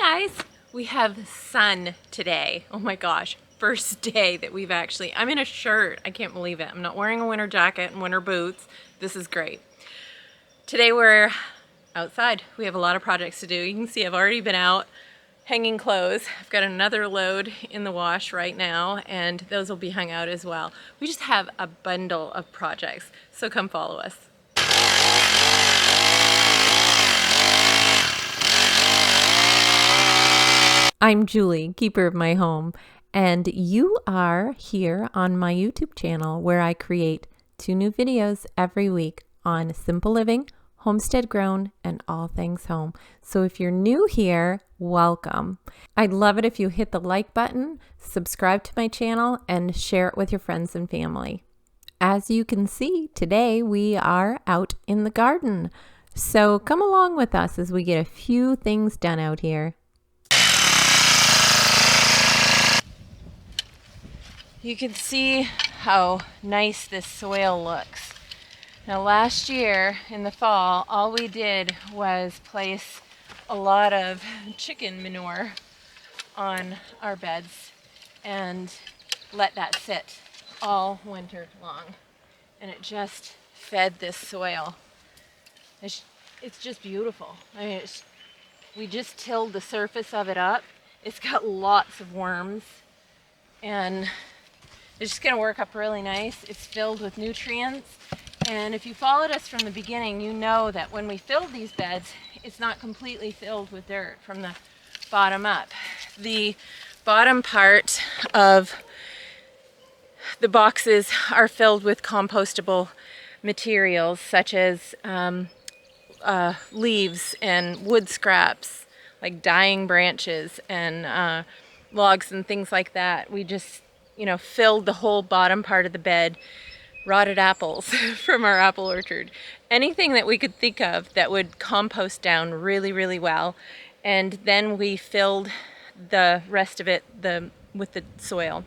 Hi guys, we have sun today. Oh my gosh, first day that we've actually, I'm in a shirt. I can't believe it. I'm not wearing a winter jacket and winter boots. This is great. Today we're outside. We have a lot of projects to do. You can see I've already been out hanging clothes. I've got another load in the wash right now and those will be hung out as well. We just have a bundle of projects, so come follow us. I'm Julie, keeper of my home, and you are here on my YouTube channel where I create 2 new videos every week on simple living, homestead grown, and all things home. So if you're new here, welcome. I'd love it if you hit the like button, subscribe to my channel, and share it with your friends and family. As you can see, today we are out in the garden. So come along with us as we get a few things done out here. You can see how nice this soil looks. Now last year in the fall, all we did was place a lot of chicken manure on our beds and let that sit all winter long. And it just fed this soil. It's just beautiful. I mean, we just tilled the surface of it up. It's got lots of worms and it's just gonna work up really nice. It's filled with nutrients. And if you followed us from the beginning, you know that when we filled these beds, it's not completely filled with dirt from the bottom up. The bottom part of the boxes are filled with compostable materials such as leaves and wood scraps, like dying branches and logs and things like that. We just filled the whole bottom part of the bed, rotted apples from our apple orchard, anything that we could think of that would compost down really, really well. And then we filled the rest of it with the soil.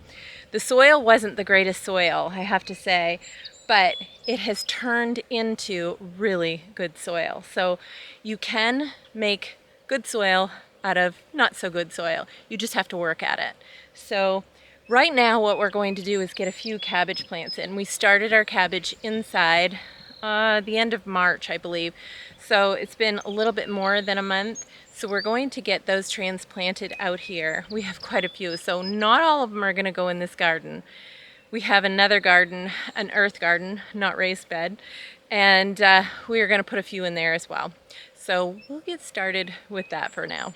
The soil wasn't the greatest soil, I have to say, but it has turned into really good soil. So you can make good soil out of not so good soil. You just have to work at it. So right now what we're going to do is get a few cabbage plants in. We started our cabbage inside the end of March, I believe. So it's been a little bit more than a month. So we're going to get those transplanted out here. We have quite a few, so not all of them are gonna go in this garden. We have another garden, an earth garden, not raised bed, and we are gonna put a few in there as well. So we'll get started with that for now.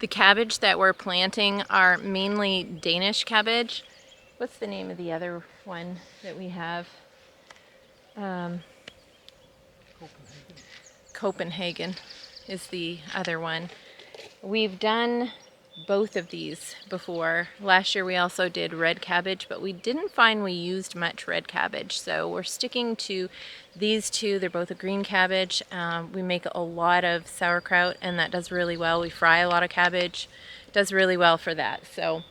The cabbage that we're planting are mainly Danish cabbage. What's the name of the other one that we have? Copenhagen is the other one. We've done both of these before. Last year we also did red cabbage, but we didn't find we used much red cabbage. So we're sticking to these two. They're both a green cabbage. We make a lot of sauerkraut and that does really well. We fry a lot of cabbage. It does really well for that. So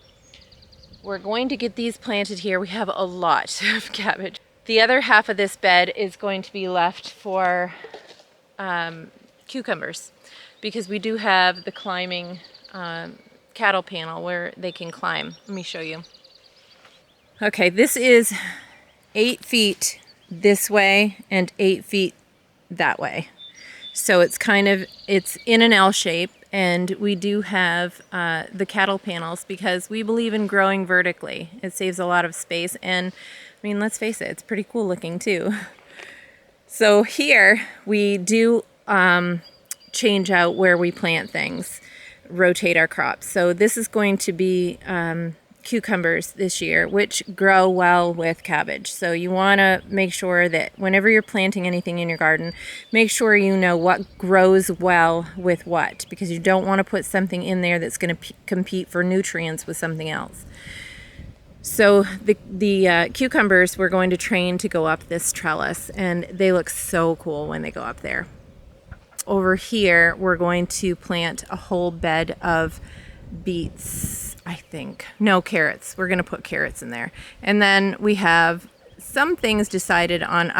we're going to get these planted here. We have a lot of cabbage. The other half of this bed is going to be left for cucumbers because we do have the climbing cattle panel where they can climb. Let me show you. Okay, this is 8 feet this way and 8 feet that way. So it's it's in an L shape, and we do have the cattle panels because we believe in growing vertically. It saves a lot of space, and I mean, let's face it, it's pretty cool looking too. So here we do change out where we plant things, rotate our crops. So this is going to be cucumbers this year, which grow well with cabbage. So you want to make sure that whenever you're planting anything in your garden, make sure you know what grows well with what, because you don't want to put something in there that's going to compete for nutrients with something else. So the cucumbers we're going to train to go up this trellis, and they look so cool when they go up there. Over here, we're going to plant a whole bed of beets, I think. No, carrots. We're going to put carrots in there. And then we have some things decided on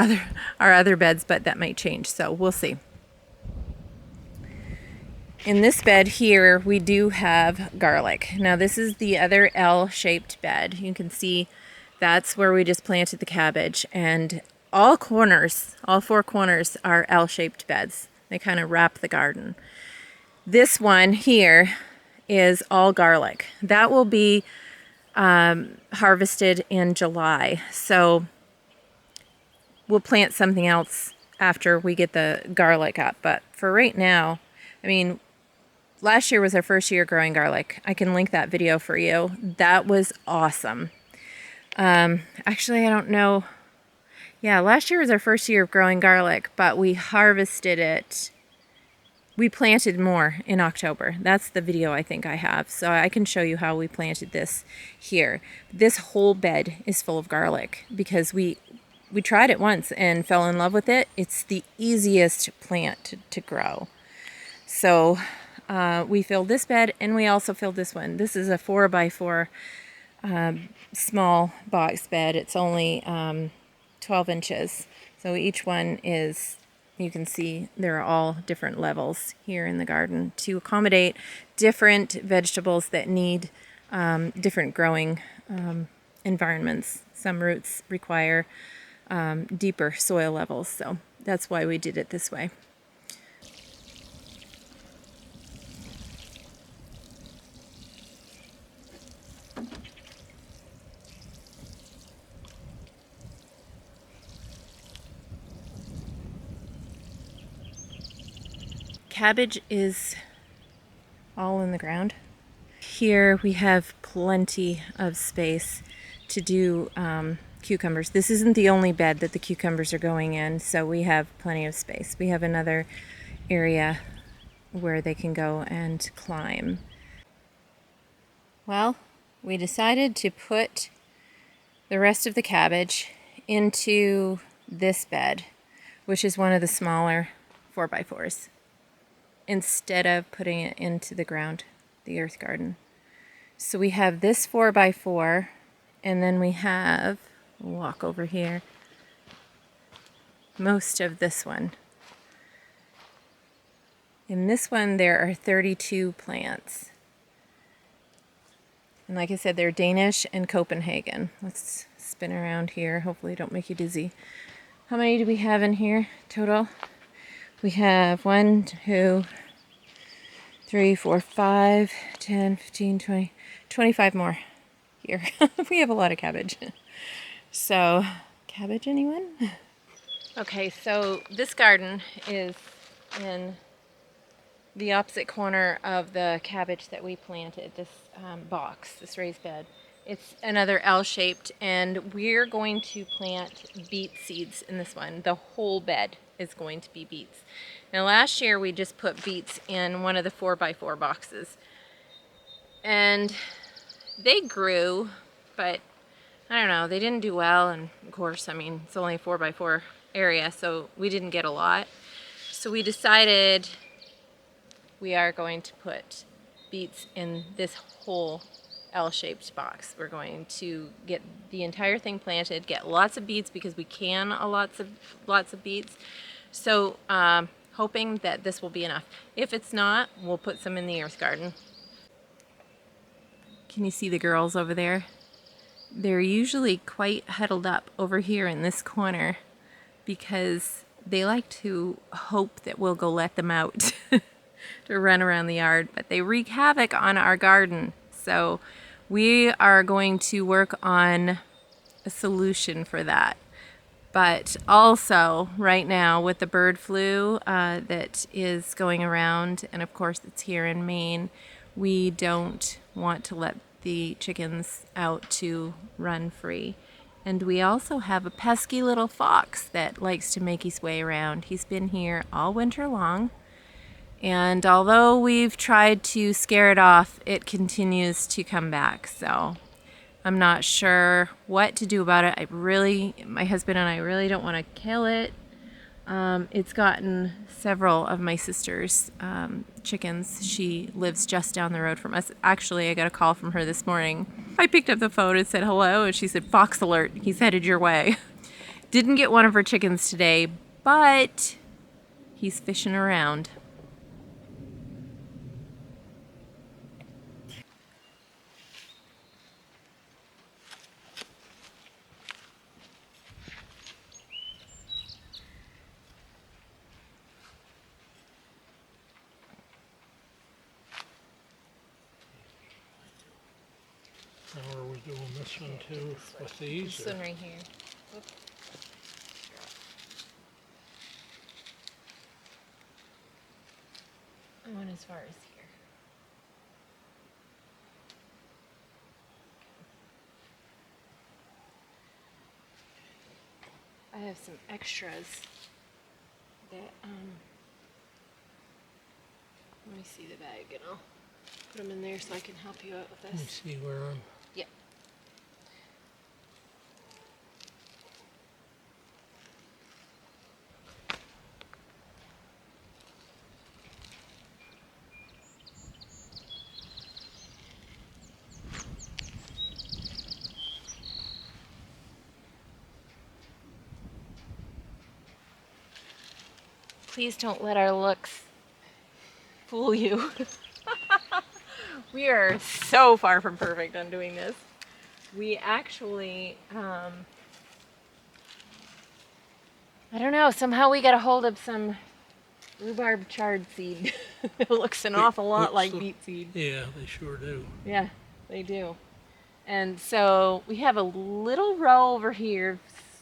our other beds, but that might change, so we'll see. In this bed here, we do have garlic. Now this is the other L-shaped bed. You can see that's where we just planted the cabbage, and all four corners are L-shaped beds. They kind of wrap the garden. This one here is all garlic. That will be harvested in July. So we'll plant something else after we get the garlic up. But for right now, I mean, last year was our first year growing garlic. I can link that video for you. That was awesome. Actually, I don't know. Yeah, last year was our first year of growing garlic, but we harvested it. We planted more in October. That's the video I think I have. So I can show you how we planted this here. This whole bed is full of garlic because we tried it once and fell in love with it. It's the easiest plant to grow. So we filled this bed, and we also filled this one. This is a 4x4 small box bed. It's only 12 inches. So each one is, you can see there are all different levels here in the garden to accommodate different vegetables that need different growing environments. Some roots require deeper soil levels, so that's why we did it this way. Cabbage is all in the ground. Here we have plenty of space to do cucumbers. This isn't the only bed that the cucumbers are going in, so we have plenty of space. We have another area where they can go and climb. Well, we decided to put the rest of the cabbage into this bed, which is one of the smaller 4x4s. Instead of putting it into the ground, the earth garden. So we have this 4x4, and then we have, we'll walk over here, most of this one. In this one there are 32 plants. And like I said, they're Danish and Copenhagen. Let's spin around here, hopefully don't make you dizzy. How many do we have in here total? We have 1, 2, 3, 4, 5, 10, 15, 20, 25 more here. We have a lot of cabbage. So, cabbage, anyone? Okay, so this garden is in the opposite corner of the cabbage that we planted, this box, this raised bed. It's another L-shaped, and we're going to plant beet seeds in this one. The whole bed is going to be beets. Now last year we just put beets in one of the 4x4 boxes, and they grew, but I don't know, they didn't do well, and of course, I mean, it's only a 4x4 area, so we didn't get a lot. So we decided we are going to put beets in this whole L-shaped box. We're going to get the entire thing planted, get lots of beets because we can lots of beets. So hoping that this will be enough. If it's not, we'll put some in the earth garden. Can you see the girls over there? They're usually quite huddled up over here in this corner because they like to hope that we'll go let them out to run around the yard, but they wreak havoc on our garden. So we are going to work on a solution for that. But also, right now, with the bird flu that is going around, and of course it's here in Maine, we don't want to let the chickens out to run free. And we also have a pesky little fox that likes to make his way around. He's been here all winter long. And although we've tried to scare it off, it continues to come back. So I'm not sure what to do about it. My husband and I really don't want to kill it. It's gotten several of my sister's chickens. She lives just down the road from us. Actually, I got a call from her this morning. I picked up the phone and said hello, and she said, "Fox alert, he's headed your way." Didn't get one of her chickens today, but he's fishing around. How are we doing this one too with these? This one right here. Oops. I went as far as here. I have some extras that, let me see the bag and I'll put them in there so I can help you out with Let me this. see where I'm. Yep. Please don't let our looks fool you. We are so far from perfect on doing this. We actually, I don't know, somehow we got a hold of some rhubarb chard seed. It looks an awful lot like beet seed. Yeah, they sure do. Yeah, they do. And so we have a little row over here of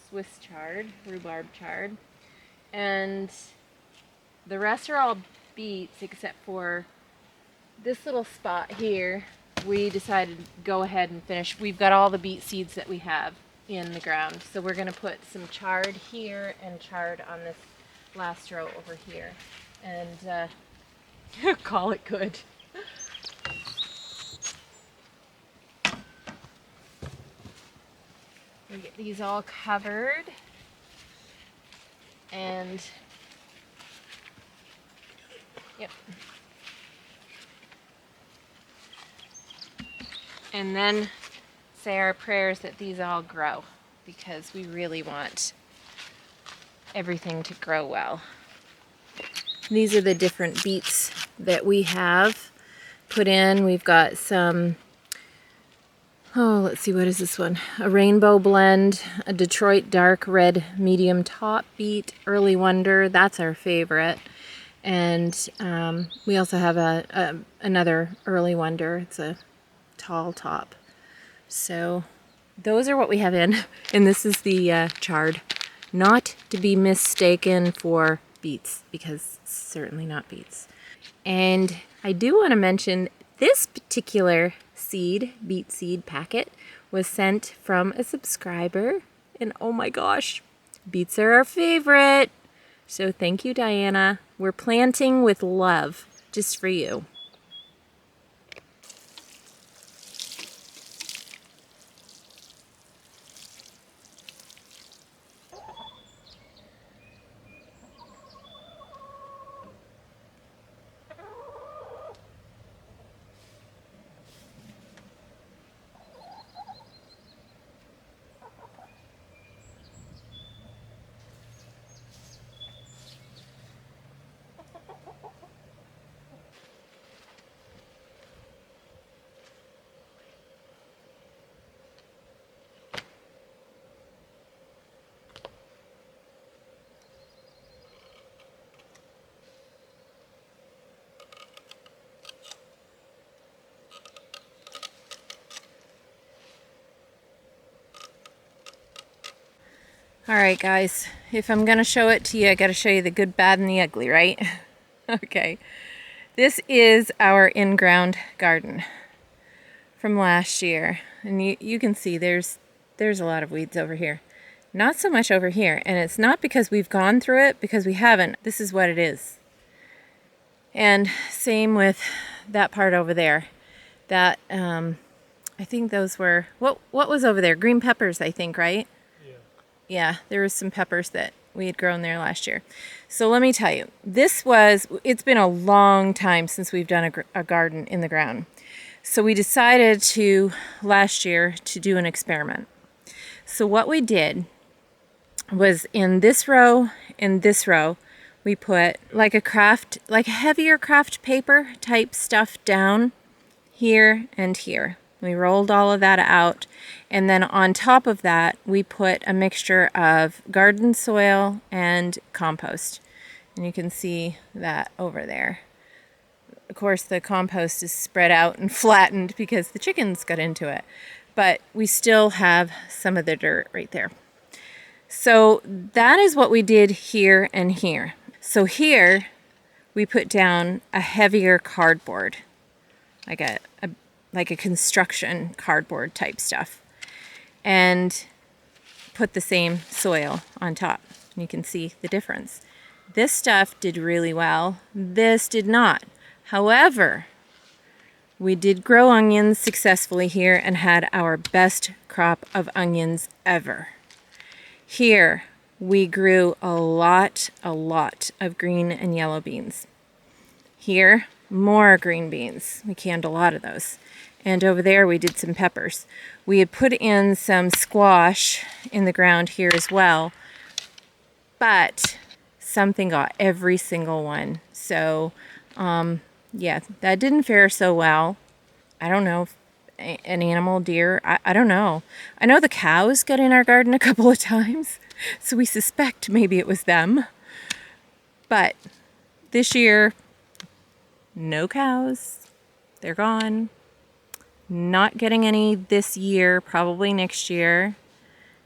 Swiss chard, rhubarb chard, and the rest are all beets except for this little spot here. We decided to go ahead and finish. We've got all the beet seeds that we have in the ground. So we're going to put some chard here and chard on this last row over here. And call it good. We get these all covered. And yep. And then say our prayers that these all grow, because we really want everything to grow well. These are the different beets that we have put in. We've got some, let's see, what is this one? A rainbow blend, a Detroit dark red medium top beet, early wonder, that's our favorite. And we also have another early wonder. It's a tall top. So those are what we have in, and this is the chard, not to be mistaken for beets, because it's certainly not beets. And I do want to mention this particular seed, beet seed packet, was sent from a subscriber, and oh my gosh, beets are our favorite. So thank you, Diana. We're planting with love, just for you. All right, guys, if I'm gonna show it to you, I gotta show you the good, bad, and the ugly, right? Okay, this is our in-ground garden from last year, and you can see there's a lot of weeds over here. Not so much over here, and it's not because we've gone through it, because we haven't. This is what it is. And same with that part over there. That I think those were what was over there? Green peppers, I think, right? Yeah, there was some peppers that we had grown there last year. So let me tell you, it's been a long time since we've done a garden in the ground. So we decided last year to do an experiment. So what we did was in this row, we put like a heavier craft paper type stuff down here and here. We rolled all of that out, and then on top of that we put a mixture of garden soil and compost, and you can see that over there. Of course the compost is spread out and flattened because the chickens got into it, but we still have some of the dirt right there. So that is what we did here and here. So here we put down a heavier cardboard, like a construction cardboard type stuff, and put the same soil on top. You can see the difference. This stuff did really well. This did not. However, we did grow onions successfully here and had our best crop of onions ever. Here we grew a lot of green and yellow beans. Here, more green beans. We canned a lot of those. And over there we did some peppers. We had put in some squash in the ground here as well, but something got every single one. So yeah, that didn't fare so well. I don't know if an animal, deer, I don't know. I know the cows got in our garden a couple of times, so we suspect maybe it was them. But this year, no cows. They're gone. Not getting any this year, probably next year.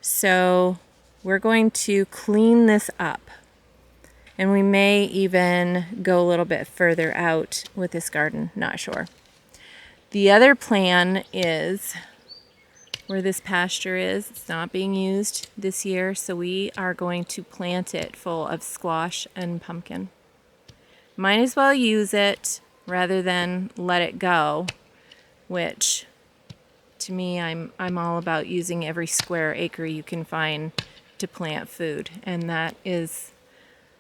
So we're going to clean this up. And we may even go a little bit further out with this garden, not sure. The other plan is where this pasture is. It's not being used this year, so we are going to plant it full of squash and pumpkin. Might as well use it rather than let it go, which to me, I'm all about using every square acre you can find to plant food, and that is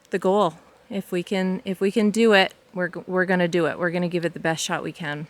the goal. If we can do it, we're going to do it. We're going to give it the best shot we can.